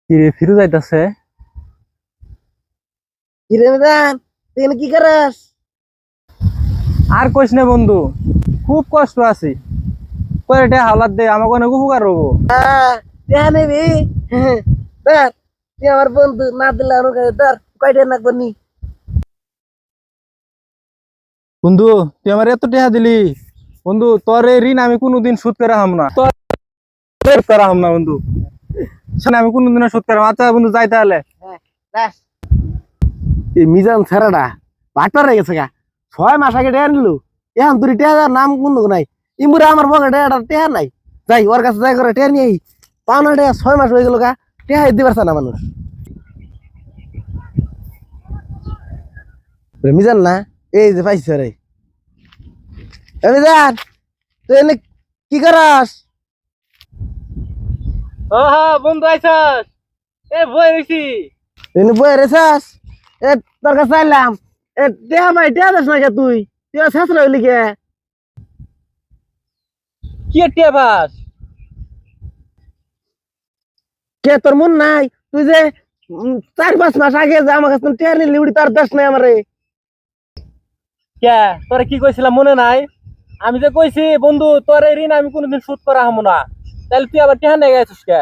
কিরে ফিরু যাইতাছে। কিরে মেদান তুই এখানে কি করাস? আর কইস না বন্ধু, খুব কষ্ট আছি। কয়টা হাওলাত দে আমাকে অনেক উপকার হবো। দেখা নেবি ধর, তুই আমার বন্ধু না দিলে আমার কাছে ধর কয়টা নাকবো নি। বন্ধু তুই আমার এত টাকা দিলি, বন্ধু তোর এই ঋণ আমি কোনোদিন শোধ করা হাম না, তোর শোধ করা হাম না বন্ধু। শোন আমি কোনোদিন শোধ করা। আচ্ছা বন্ধু যাই তাহলে। হ্যাঁ এই মিজান ছেড়াটা বাটপার হয়ে গেছে গা। 6 মাস আগে টেয়া নিল, এখন তুই টেয়া নাম কোন নাই। ইমুরা আমার পকেটে একটা টেয়া নাই। যাই ওর কাছে যাই করে টেয়া নিয়ে আই। পাওনা টেয়া 6 মাস হয়ে গেল গা, টেয়া দিতে পারছে না মানুষ। মিজান না, এই যে পাইছে রে। মিজান তুই এনে কি করাস? ও হ্যাঁ বন্ধু আইসাস, এ বই হইছি। এনে বই রেছাস? এ তোর কাছে চাইলাম, এ টেয়া মাই টেয়া দাস না কে তুই? তুই শেষ রইলি কে? কি টিয়া বাস? কে তোর মন নাই? তুই যে 4-5 মাস আগে যে আমার কাছে টেয়া নিলি উড়ি তার দাস নাই আমারে। কে তোরে কি কইছিলাম মনে নাই? আমি যে কইছি বন্ধু তোর এই ঋণ আমি কোনোদিন শোধ করা হামু না, তাহলে তুই আবার টিহা নিয়ে গেছিস কে?